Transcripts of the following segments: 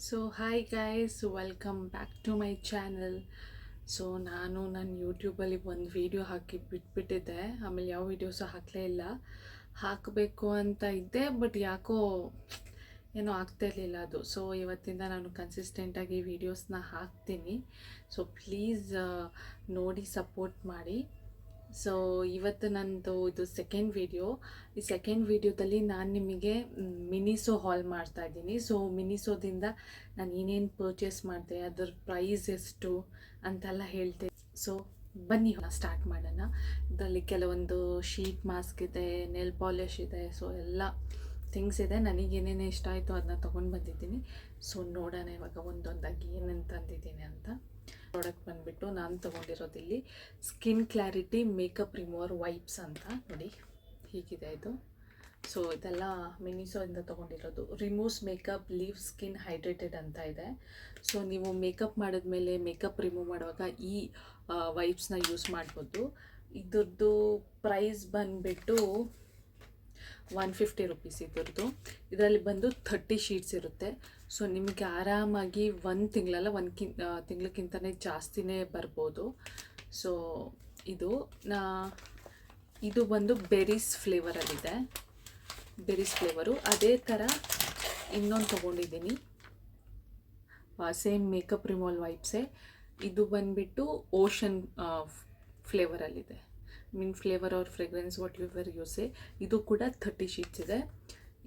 So hi guys, welcome back to my channel. So ನಾನು ನನ್ನ ಯೂಟ್ಯೂಬಲ್ಲಿ ಒಂದು ವೀಡಿಯೋ ಹಾಕಿ ಬಿಟ್ಬಿಟ್ಟಿದ್ದೆ. ಆಮೇಲೆ ಯಾವ ವೀಡಿಯೋಸು ಹಾಕಲೇ ಇಲ್ಲ. ಹಾಕಬೇಕು ಅಂತ ಇದ್ದೆ, ಬಟ್ ಯಾಕೋ ಏನೋ ಆಗ್ತಾ ಇರಲಿಲ್ಲ ಅದು. ಸೊ ಇವತ್ತಿಂದ ನಾನು ಕನ್ಸಿಸ್ಟೆಂಟಾಗಿ ವೀಡಿಯೋಸ್ನ ಹಾಕ್ತೀನಿ. ಸೊ ಪ್ಲೀಸ್ ನೋಡಿ ಸಪೋರ್ಟ್ ಮಾಡಿ. ಸೊ ಇವತ್ತು ನನ್ನದು ಇದು ಸೆಕೆಂಡ್ ವೀಡಿಯೋ. ಈ ಸೆಕೆಂಡ್ ವೀಡಿಯೋದಲ್ಲಿ ನಾನು ನಿಮಗೆ ಮಿನಿಸೋ ಹಾಲ್ ಮಾಡ್ತಾ ಇದ್ದೀನಿ. ಸೊ ಮಿನಿಸೋದಿಂದ ನಾನು ಏನೇನು ಪರ್ಚೇಸ್ ಮಾಡಿದೆ, ಅದರ ಪ್ರೈಸ್ ಎಷ್ಟು ಅಂತೆಲ್ಲ ಹೇಳ್ತೇನೆ. ಸೊ ಬನ್ನಿ ಸ್ಟಾರ್ಟ್ ಮಾಡೋಣ. ಇದರಲ್ಲಿ ಕೆಲವೊಂದು ಶೀಟ್ ಮಾಸ್ಕ್ ಇದೆ, ನೆಲ್ ಪಾಲಿಶ್ ಇದೆ, ಸೊ ಎಲ್ಲ ಥಿಂಗ್ಸ್ ಇದೆ. ನನಗೇನೇನು ಇಷ್ಟ ಆಯಿತು ಅದನ್ನ ತೊಗೊಂಡು ಬಂದಿದ್ದೀನಿ. ಸೊ ನೋಡೋಣ ಇವಾಗ ಒಂದೊಂದಾಗಿ ಏನೇನು ತಂದಿದ್ದೀನಿ ಅಂತ. ಪ್ರಾಡಕ್ಟ್ ಬಂದುಬಿಟ್ಟು ನಾನು ತೊಗೊಂಡಿರೋದಿಲ್ಲಿ skin clarity makeup remover wipes ಅಂತ. ನೋಡಿ ಹೀಗಿದೆ ಇದು. ಸೊ ಇದೆಲ್ಲ ಮಿನಿಸೋಯಿಂದ ತೊಗೊಂಡಿರೋದು. Removes makeup, leave skin hydrated ಅಂತ ಇದೆ. ಸೊ ನೀವು ಮೇಕಪ್ ಮಾಡಿದ್ಮೇಲೆ ಮೇಕಪ್ ರಿಮೂವ್ ಮಾಡುವಾಗ ಈ ವೈಪ್ಸ್ನ ಯೂಸ್ ಮಾಡ್ಬೋದು. ಇದ್ರದ್ದು ಪ್ರೈಸ್ ಬಂದುಬಿಟ್ಟು 150 ರುಪೀಸ್ ಇದ್ರದ್ದು. ಇದರಲ್ಲಿ ಬಂದು 30 ಶೀಟ್ಸ್ ಇರುತ್ತೆ. ಸೊ ನಿಮಗೆ ಆರಾಮಾಗಿ ಒಂದು ತಿಂಗಳಕ್ಕಿಂತಲೇ ಜಾಸ್ತಿನೇ ಬರ್ಬೋದು. ಸೊ ಇದು ಬಂದು ಬೆರೀಸ್ ಫ್ಲೇವರಲ್ಲಿದೆ. Berries flavour. ಅದೇ ಥರ ಇನ್ನೊಂದು ತೊಗೊಂಡಿದ್ದೀನಿ, ಸೇಮ್ ಮೇಕಪ್ ರಿಮೂವಲ್ ವೈಪ್ಸೇ. ಇದು ಬಂದುಬಿಟ್ಟು ಓಷನ್ ಫ್ಲೇವರಲ್ಲಿದೆ. Mint flavour or fragrance what your ಯೂಸೆ. ಇದು ಕೂಡ 30 ಶೀಟ್ಸ್ ಇದೆ.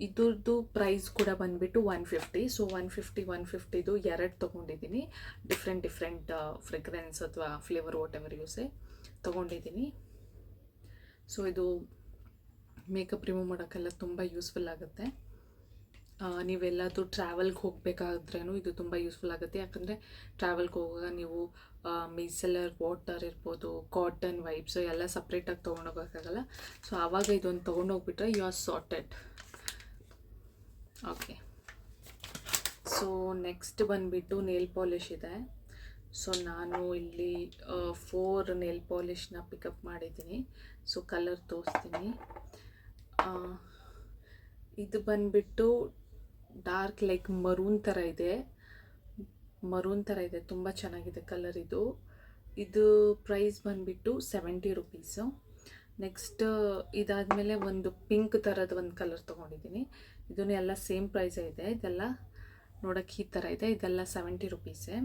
ಇದ್ರದ್ದು ಪ್ರೈಸ್ ಕೂಡ ಬಂದುಬಿಟ್ಟು 150. ಸೊ 150 ಎರಡು ತೊಗೊಂಡಿದ್ದೀನಿ. ಡಿಫ್ರೆಂಟ್ ಫ್ರೇಗ್ರೆನ್ಸ್ ಅಥವಾ ಫ್ಲೇವರ್ ವಾಟ್ ಎವರ್ ಯೂಸೆ ತೊಗೊಂಡಿದ್ದೀನಿ. ಸೊ ಇದು ಮೇಕಪ್ ರಿಮೂವ್ ಮಾಡೋಕ್ಕೆಲ್ಲ ತುಂಬ ಯೂಸ್ಫುಲ್ ಆಗುತ್ತೆ. ನೀವೆಲ್ಲಾದರೂ ಟ್ರಾವೆಲ್ಗೆ ಹೋಗಬೇಕಾದ್ರೂ ಇದು ತುಂಬ ಯೂಸ್ಫುಲ್ ಆಗುತ್ತೆ. ಯಾಕಂದರೆ ಟ್ರಾವೆಲ್ಗೆ ಹೋಗುವಾಗ ನೀವು ಮಿಸೆಲರ್ ವಾಟರ್ ಇರ್ಬೋದು, ಕಾಟನ್ ವೈಪ್ಸು ಎಲ್ಲ ಸಪ್ರೇಟಾಗಿ ತೊಗೊಂಡೋಗೋಕ್ಕಾಗಲ್ಲ. ಸೊ ಆವಾಗ ಇದೊಂದು ತೊಗೊಂಡೋಗ್ಬಿಟ್ರೆ you are sorted. Okay. So next ಬಂದುಬಿಟ್ಟು ನೇಲ್ ಪಾಲಿಶ್ ಇದೆ. ಸೊ ನಾನು ಇಲ್ಲಿ 4 ನೇಲ್ ಪಾಲಿಷ್ನ ಪಿಕಪ್ ಮಾಡಿದ್ದೀನಿ. ಸೊ ಕಲರ್ ತೋರಿಸ್ತೀನಿ. ಇದು ಬಂದುಬಿಟ್ಟು ಡಾರ್ಕ್ ಲೈಕ್ ಮರೂನ್ ಥರ ಇದೆ. ತುಂಬ ಚೆನ್ನಾಗಿದೆ ಕಲರ್ ಇದು. ಪ್ರೈಸ್ ಬಂದುಬಿಟ್ಟು 70 ರುಪೀಸು. ನೆಕ್ಸ್ಟ್ ಇದಾದಮೇಲೆ ಒಂದು ಪಿಂಕ್ ಥರದ ಒಂದು ಕಲರ್ ತೊಗೊಂಡಿದ್ದೀನಿ. ಇದನ್ನು ಎಲ್ಲ ಸೇಮ್ ಪ್ರೈಸೇ ಇದೆ. ಇದೆಲ್ಲ ನೋಡೋಕ್ಕೆ ಈ ಥರ ಇದೆ. ಇದೆಲ್ಲ 70 ರುಪೀಸೇ.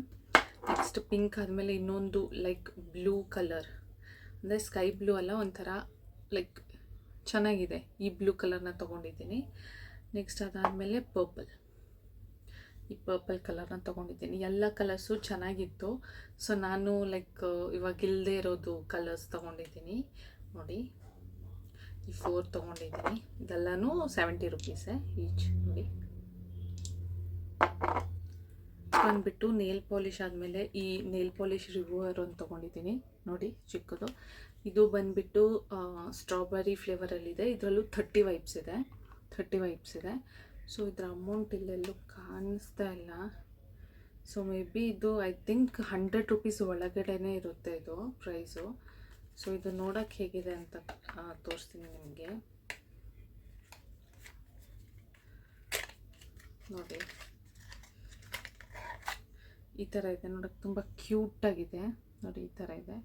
ನೆಕ್ಸ್ಟ್ ಪಿಂಕ್ ಆದಮೇಲೆ ಇನ್ನೊಂದು ಲೈಕ್ ಬ್ಲೂ ಕಲರ್, ಅಂದರೆ ಸ್ಕೈ ಬ್ಲೂ ಅಲ್ಲ, ಒಂಥರ ಲೈಕ್ ಚೆನ್ನಾಗಿದೆ. ಈ ಬ್ಲೂ ಕಲರ್ನ ತೊಗೊಂಡಿದ್ದೀನಿ. ನೆಕ್ಸ್ಟ್ ಅದಾದಮೇಲೆ ಈ ಪರ್ಪಲ್ ಕಲರ್ನ ತೊಗೊಂಡಿದ್ದೀನಿ. ಎಲ್ಲ ಕಲರ್ಸು ಚೆನ್ನಾಗಿತ್ತು. ಸೊ ನಾನು ಲೈಕ್ ಇವಾಗ ಇಲ್ಲದೆ ಇರೋದು ಕಲರ್ಸ್ ತೊಗೊಂಡಿದ್ದೀನಿ. ನೋಡಿ ಈ 4 ತೊಗೊಂಡಿದ್ದೀನಿ. ಇದೆಲ್ಲನೂ 70 ರುಪೀಸೇ ಈಚ್. ನೋಡಿ ಬಂದುಬಿಟ್ಟು ನೇಲ್ ಪಾಲಿಶ್ ಆದಮೇಲೆ ಈ ನೇಲ್ ಪಾಲಿಶ್ ರಿಮೂವರ್ ಒಂದು ತೊಗೊಂಡಿದ್ದೀನಿ. ನೋಡಿ ಚಿಕ್ಕದು. ಇದು ಬಂದುಬಿಟ್ಟು ಸ್ಟ್ರಾಬೆರಿ ಫ್ಲೇವರಲ್ಲಿದೆ. ಇದರಲ್ಲೂ 30 ವೈಪ್ಸ್ ಇದೆ. ಸೊ ಇದರ ಅಮೌಂಟ್ ಇಲ್ಲೆಲ್ಲೂ ಕಾಣಿಸ್ತಾ ಇಲ್ಲ. ಸೊ ಮೇ ಬಿ ಇದು ಐ ಥಿಂಕ್ 100 ರುಪೀಸ್ ಒಳಗಡೆನೇ ಇರುತ್ತೆ ಇದು ಪ್ರೈಸು. ಸೊ ಇದು ನೋಡೋಕ್ಕೆ ಹೇಗಿದೆ ಅಂತ ತೋರಿಸ್ತೀನಿ ನಿಮಗೆ. ನೋಡಿ ಈ ಥರ ಇದೆ. ನೋಡೋಕ್ಕೆ ತುಂಬ ಕ್ಯೂಟಾಗಿದೆ. ನೋಡಿ ಈ ಥರ ಇದೆ.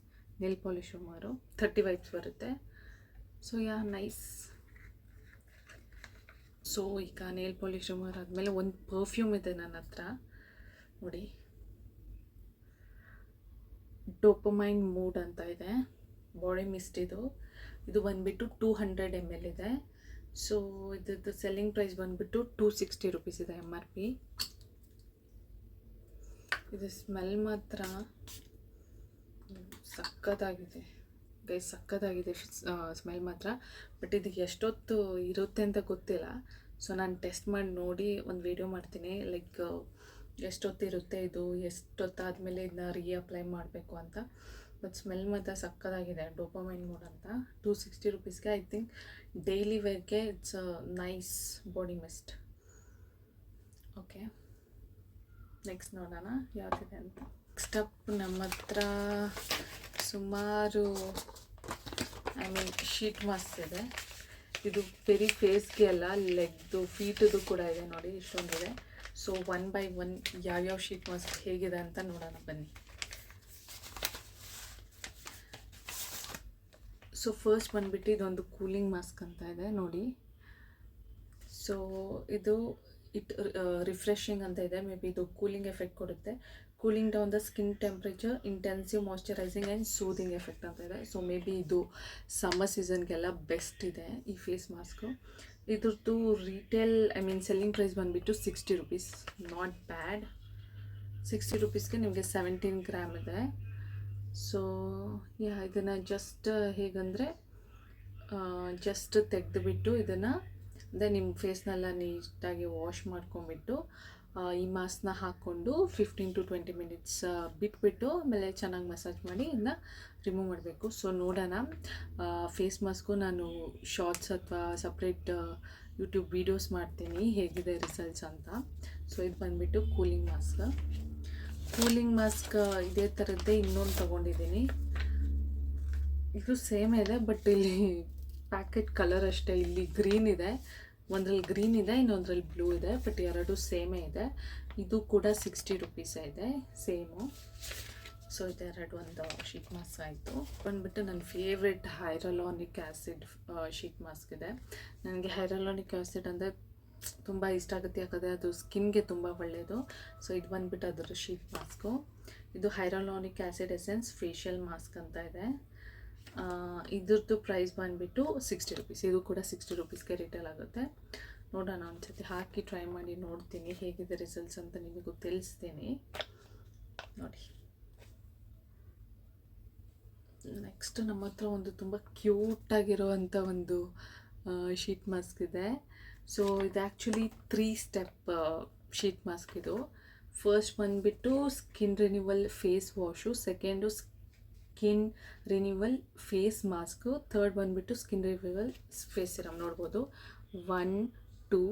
ನೇಲ್ ಪಾಲಿಶ್ ಸುಮಾರು 30 ವೈಪ್ಸ್ ಬರುತ್ತೆ. So nice. ಸೊ ಈಗ ನೇಲ್ ಪಾಲಿಶ್ ರಿಮೂವರ್ ಆದಮೇಲೆ ಒಂದು ಪರ್ಫ್ಯೂಮ್ ಇದೆ ನನ್ನ ಹತ್ರ. ನೋಡಿ ಡೋಪಮೈನ್ ಮೂಡ್ ಅಂತ ಇದೆ. ಬಾಡಿ ಮಿಸ್ಟ್ ಇದು ಬಂದುಬಿಟ್ಟು 200 ml ಇದೆ. ಸೊ ಇದ್ರದ್ದು ಸೆಲ್ಲಿಂಗ್ ಪ್ರೈಸ್ ಬಂದುಬಿಟ್ಟು 260 ರುಪೀಸ್ ಇದೆ MRP. ಇದು ಸ್ಮೆಲ್ ಮಾತ್ರ ಸಕ್ಕತ್ತಾಗಿದೆ ಸ್ಮೆಲ್ ಮಾತ್ರ. ಬಟ್ ಇದು ಎಷ್ಟೊತ್ತು ಇರುತ್ತೆ ಅಂತ ಗೊತ್ತಿಲ್ಲ. ಸೊ ನಾನು ಟೆಸ್ಟ್ ಮಾಡಿ ನೋಡಿ ಒಂದು ವೀಡಿಯೋ ಮಾಡ್ತೀನಿ, ಲೈಕ್ ಎಷ್ಟೊತ್ತಿರುತ್ತೆ ಇದು, ಎಷ್ಟೊತ್ತಾದಮೇಲೆ ಇದನ್ನ ರೀಅಪ್ಲೈ ಮಾಡಬೇಕು ಅಂತ. ಬಟ್ ಸ್ಮೆಲ್ ಮಾತ್ರ ಸಕ್ಕತ್ತಾಗಿದೆ. ಡೋಪಮೈನ್ ಮೋಡ್ ಅಂತ 260 ರುಪೀಸ್ಗೆ. ಐ ಥಿಂಕ್ ಡೈಲಿ ವೇರ್ಗೆ it's nice body mist. Okay, next ನೋಡೋಣ ಯಾವುದಿದೆ ಅಂತ. ನೆಕ್ಸ್ಟ್ ಅಪ್ ನಮ್ಮ ಹತ್ರ ಸುಮಾರು ಶೀಟ್ ಮಾಸ್ಕ್ ಇದೆ. ಇದು ಬರೀ ಫೇಸ್ಗೆ ಅಲ್ಲ, ಲೆಗ್ದು ಫೀಟದು ಕೂಡ ಇದೆ. ನೋಡಿ ಇಷ್ಟೊಂದಿದೆ. ಸೊ ಒನ್ ಬೈ ಒನ್ ಯಾವ್ಯಾವ ಶೀಟ್ ಮಾಸ್ಕ್ ಹೇಗಿದೆ ಅಂತ ನೋಡೋಣ ಬನ್ನಿ. ಸೊ ಫಸ್ಟ್ ಬಂದುಬಿಟ್ಟು ಇದೊಂದು ಕೂಲಿಂಗ್ ಮಾಸ್ಕ್ ಅಂತ ಇದೆ ನೋಡಿ. ಸೊ ಇದು ರಿಫ್ರೆಶಿಂಗ್ ಅಂತ ಇದೆ. ಮೇ ಬಿ ಇದು ಕೂಲಿಂಗ್ ಎಫೆಕ್ಟ್ ಕೊಡುತ್ತೆ. Cooling down the skin temperature, intensive moisturising and soothing effect ಅಂತ ಇದೆ. ಸೊ ಮೇ ಬಿ ಇದು ಸಮ್ಮರ್ ಸೀಸನ್ಗೆಲ್ಲ ಬೆಸ್ಟ್ ಇದೆ ಈ ಫೇಸ್ ಮಾಸ್ಕು. ಇದ್ರದ್ದು ರಿಟೇಲ್ ಸೆಲ್ಲಿಂಗ್ ಪ್ರೈಸ್ ಬಂದುಬಿಟ್ಟು 60 rupees. Not bad. 60 rupeesಗೆ ನಿಮಗೆ 17 ಗ್ರಾಮ್ ಇದೆ. ಸೊ ಇದನ್ನು ಜಸ್ಟ್ ಹೇಗಂದರೆ ಜಸ್ಟ್ ತೆಗೆದುಬಿಟ್ಟು ಇದನ್ನು ಅಂದರೆ ನಿಮ್ಮ ಫೇಸ್ನೆಲ್ಲ ನೀಟಾಗಿ ವಾಶ್ ಮಾಡ್ಕೊಂಬಿಟ್ಟು ಈ ಮಾಸ್ಕ್ನ ಹಾಕ್ಕೊಂಡು 15 to 20 minutes ಬಿಟ್ಬಿಟ್ಟು ಆಮೇಲೆ ಚೆನ್ನಾಗಿ ಮಸಾಜ್ ಮಾಡಿ ಇದನ್ನ ರಿಮೂವ್ ಮಾಡಬೇಕು. ಸೊ ನೋಡೋಣ, ಫೇಸ್ ಮಾಸ್ಕು ನಾನು ಶಾರ್ಟ್ಸ್ ಅಥವಾ ಸಪ್ರೇಟ್ ಯೂಟ್ಯೂಬ್ ವೀಡಿಯೋಸ್ ಮಾಡ್ತೀನಿ ಹೇಗಿದೆ ರಿಸಲ್ಟ್ಸ್ ಅಂತ. ಸೊ ಇದು ಬಂದುಬಿಟ್ಟು ಕೂಲಿಂಗ್ ಮಾಸ್ಕ್. ಕೂಲಿಂಗ್ ಮಾಸ್ಕ್ ಇದೇ ಥರದ್ದೇ ಇನ್ನೊಂದು ತೊಗೊಂಡಿದ್ದೀನಿ. ಇದು ಸೇಮ್ ಇದೆ, ಬಟ್ ಇಲ್ಲಿ ಪ್ಯಾಕೆಟ್ ಕಲರ್ ಅಷ್ಟೇ. ಇಲ್ಲಿ ಗ್ರೀನ್ ಇದೆ, ಒಂದ್ರಲ್ಲಿ ಗ್ರೀನ್ ಇದೆ, ಇನ್ನೊಂದ್ರಲ್ಲಿ ಬ್ಲೂ ಇದೆ, ಬಟ್ ಎರಡು ಸೇಮೇ ಇದೆ. ಇದು ಕೂಡ 60 rupees ಇದೆ, ಸೇಮು. ಸೊ ಇದೆರಡು ಒಂದು ಶೀಟ್ ಮಾಸ್ಕ್ ಆಯಿತು. ಬಂದುಬಿಟ್ಟು ನನ್ನ ಫೇವ್ರೆಟ್ ಹೈರಲಾನಿಕ್ ಆ್ಯಸಿಡ್ ಶೀಟ್ ಮಾಸ್ಕ್ ಇದೆ. ನನಗೆ ಹೈರಲಾನಿಕ್ ಆ್ಯಸಿಡ್ ಅಂದರೆ ತುಂಬ ಇಷ್ಟ ಆಗುತ್ತೆ, ಯಾಕಂದರೆ ಅದು ಸ್ಕಿನ್ಗೆ ತುಂಬ ಒಳ್ಳೆಯದು. ಸೊ ಇದು ಬಂದುಬಿಟ್ಟು ಅದರ ಶೀಟ್ ಮಾಸ್ಕು. ಇದು ಹೈರಲಾನಿಕ್ ಆ್ಯಸಿಡ್ ಎಸೆನ್ಸ್ ಫೇಶಿಯಲ್ ಮಾಸ್ಕ್ ಅಂತ ಇದೆ. ಇದ್ರದ್ದು ಪ್ರೈಸ್ ಬಂದುಬಿಟ್ಟು 60 rupees. ಇದು ಕೂಡ 60 rupeesಗೆ ರಿಟೇಲ್ ಆಗುತ್ತೆ. ನೋಡೋಣ, ಒಂದ್ಸತಿ ಹಾಕಿ ಟ್ರೈ ಮಾಡಿ ನೋಡ್ತೀನಿ ಹೇಗಿದೆ ರಿಸಲ್ಟ್ಸ್ ಅಂತ ನಿಮಗೂ ತಿಳಿಸ್ತೀನಿ ನೋಡಿ. ನೆಕ್ಸ್ಟ್ ನಮ್ಮ ಹತ್ರ ಒಂದು ತುಂಬ ಕ್ಯೂಟಾಗಿರುವಂಥ ಒಂದು ಶೀಟ್ ಮಾಸ್ಕ್ ಇದೆ. ಸೊ ಇದು ಆ್ಯಕ್ಚುಲಿ 3 step ಶೀಟ್ ಮಾಸ್ಕ್ ಇದು. ಫಸ್ಟ್ ಬಂದುಬಿಟ್ಟು skin renewal face wash, second skin renewal face mask, third ಬಂದುಬಿಟ್ಟು ಸ್ಕಿನ್ ರಿನ್ಯೂವಲ್ ಫೇಸ್ ಸಿರಮ್. ನೋಡ್ಬೋದು 1, 2,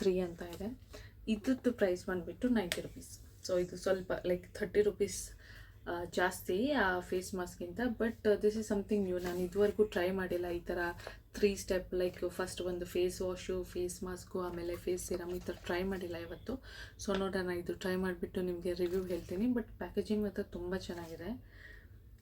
3 ಅಂತ ಇದೆ. ಇದ್ರದ್ದು ಪ್ರೈಸ್ ಬಂದುಬಿಟ್ಟು 90 rupees. ಸೊ ಇದು ಸ್ವಲ್ಪ ಲೈಕ್ 30 rupees ಜಾಸ್ತಿ ಆ ಫೇಸ್ ಮಾಸ್ಕಿಂತ. But this is something new. ನಾನು ಇದುವರೆಗೂ ಟ್ರೈ ಮಾಡಿಲ್ಲ ಈ ಥರ 3 step, ಲೈಕ್ ಫಸ್ಟ್ ಒಂದು ಫೇಸ್ ವಾಶು, ಫೇಸ್ ಮಾಸ್ಕು, ಆಮೇಲೆ ಫೇಸ್ ಸಿರಮ್, ಈ ಥರ ಟ್ರೈ ಮಾಡಿಲ್ಲ ಇವತ್ತು. ಸೊ ನೋಡೋಣ, ಇದು ಟ್ರೈ ಮಾಡಿಬಿಟ್ಟು ನಿಮಗೆ ರಿವ್ಯೂ ಹೇಳ್ತೀನಿ. ಬಟ್ ಪ್ಯಾಕೇಜಿಂಗ್ ಮಾತ್ರ ತುಂಬ ಚೆನ್ನಾಗಿದೆ.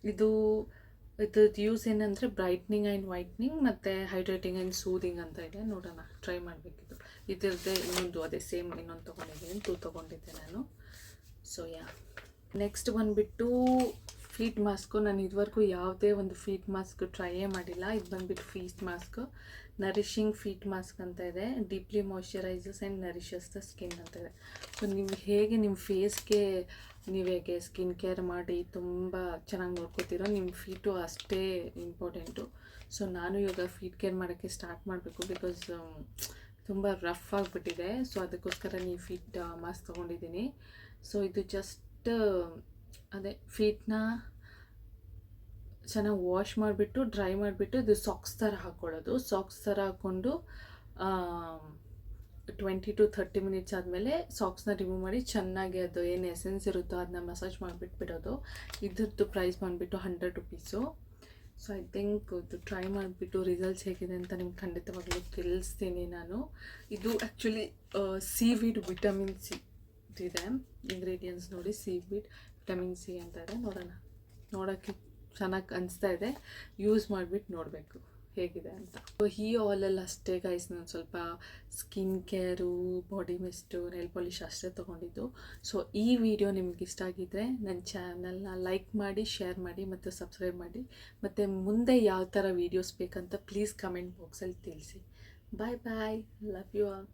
ಇದ್ರದ್ದು ಯೂಸ್ ಏನಂದರೆ ಬ್ರೈಟ್ನಿಂಗ್ ಆ್ಯಂಡ್ ವೈಟ್ನಿಂಗ್ ಮತ್ತು ಹೈಡ್ರೇಟಿಂಗ್ ಆ್ಯಂಡ್ ಸೂದಿಂಗ್ ಅಂತ ಇದೆ. ನೋಡೋಣ, ಟ್ರೈ ಮಾಡಬೇಕಿತ್ತು. ಇದ್ರದ್ದೇ ಇನ್ನೊಂದು ಅದೇ ಸೇಮ್ ಇನ್ನೊಂದು ತೊಗೊಂಡಿದ್ದೀನಿ, 2 ತೊಗೊಂಡಿದ್ದೆ ನಾನು. ಸೊ ನೆಕ್ಸ್ಟ್ ಬಂದುಬಿಟ್ಟು ಫೀಟ್ ಮಾಸ್ಕು. ನಾನು ಇದುವರೆಗೂ ಯಾವುದೇ ಒಂದು ಫೀಟ್ ಮಾಸ್ಕ್ ಟ್ರೈಯೇ ಮಾಡಿಲ್ಲ. ಇದು ಬಂದುಬಿಟ್ಟು feet mask, nourishing feet mask ಅಂತ ಇದೆ. Deeply moisturises and nourishes the skin ಅಂತ ಇದೆ. ಸೊ ನೀವು ಹೇಗೆ ನಿಮ್ಮ ಫೇಸ್ಗೆ ನೀವು ಹೇಗೆ ಸ್ಕಿನ್ ಕೇರ್ ಮಾಡಿ ತುಂಬ ಚೆನ್ನಾಗಿ ನೋಡ್ಕೋತೀರೋ, ನಿಮ್ಮ ಫೀಟು ಅಷ್ಟೇ ಇಂಪಾರ್ಟೆಂಟು. ಸೊ ನಾನು ಇವಾಗ ಫೀಟ್ ಕೇರ್ ಮಾಡೋಕ್ಕೆ ಸ್ಟಾರ್ಟ್ ಮಾಡಬೇಕು, ಬಿಕಾಸ್ ತುಂಬ ರಫ್ ಆಗಿಬಿಟ್ಟಿದೆ. ಸೊ ಅದಕ್ಕೋಸ್ಕರ ನೀವು ಫೀಟ್ ಮಾಸ್ಕ್ ತೊಗೊಂಡಿದ್ದೀನಿ. ಸೊ ಇದು ಜಸ್ಟ್ ಅದೇ ಫೀಟ್ನ ಚೆನ್ನಾಗಿ ವಾಶ್ ಮಾಡಿಬಿಟ್ಟು ಡ್ರೈ ಮಾಡಿಬಿಟ್ಟು ಇದು ಸಾಕ್ಸ್ ಥರ ಹಾಕ್ಕೊಳ್ಳೋದು. ಸಾಕ್ಸ್ ಥರ ಹಾಕ್ಕೊಂಡು 20 to 30 minutes ಆದಮೇಲೆ ಸಾಕ್ಸ್ನ ರಿಮೂವ್ ಮಾಡಿ ಚೆನ್ನಾಗಿ ಅದು ಏನು ಎಸೆನ್ಸ್ ಇರುತ್ತೋ ಅದನ್ನ ಮಸಾಜ್ ಮಾಡಿಬಿಟ್ಬಿಡೋದು. ಇದ್ರದ್ದು ಪ್ರೈಸ್ ಬಂದುಬಿಟ್ಟು 100 rupees. ಸೊ ಐ ಥಿಂಕ್ ಇದು ಟ್ರೈ ಮಾಡಿಬಿಟ್ಟು ರಿಸಲ್ಟ್ಸ್ ಹೇಗಿದೆ ಅಂತ ನಿಮ್ಗೆ ಖಂಡಿತವಾಗ್ಲೂ ತಿಳಿಸ್ತೀನಿ ನಾನು. ಇದು ಆ್ಯಕ್ಚುಲಿ ಸೀವೀಡ್ ವಿಟಮಿನ್ ಸಿ ಇದೆ. ಇಂಗ್ರೀಡಿಯೆಂಟ್ಸ್ ನೋಡಿ, ಸೀವೀಡ್ ವಿಟಮಿನ್ ಸಿ ಅಂತ ಇದೆ. ನೋಡೋಣ, ನೋಡೋಕ್ಕೆ ಚೆನ್ನಾಗಿ ಅನಿಸ್ತಾ ಇದೆ. ಯೂಸ್ ಮಾಡಿಬಿಟ್ಟು ನೋಡಬೇಕು ಹೇಗಿದೆ ಅಂತ. ಈ ಆಲಲ್ಲಿ ಅಷ್ಟೇ ಗೈಸ್, ನಾನು ಸ್ವಲ್ಪ skin care, body mist, nail polish ಅಷ್ಟೇ ತೊಗೊಂಡಿದ್ದು. ಸೊ ಈ ವಿಡಿಯೋ ನಿಮ್ಗೆ ಇಷ್ಟ ಆಗಿದ್ದರೆ ನನ್ನ ಚಾನಲ್ನ ಲೈಕ್ ಮಾಡಿ, ಶೇರ್ ಮಾಡಿ ಮತ್ತು ಸಬ್ಸ್ಕ್ರೈಬ್ ಮಾಡಿ. ಮತ್ತು ಮುಂದೆ ಯಾವ ಥರ ವೀಡಿಯೋಸ್ ಬೇಕಂತ ಪ್ಲೀಸ್ ಕಮೆಂಟ್ ಬಾಕ್ಸಲ್ಲಿ ತಿಳಿಸಿ. ಬಾಯ್ ಬಾಯ್, ಲವ್ ಯು ಆಲ್.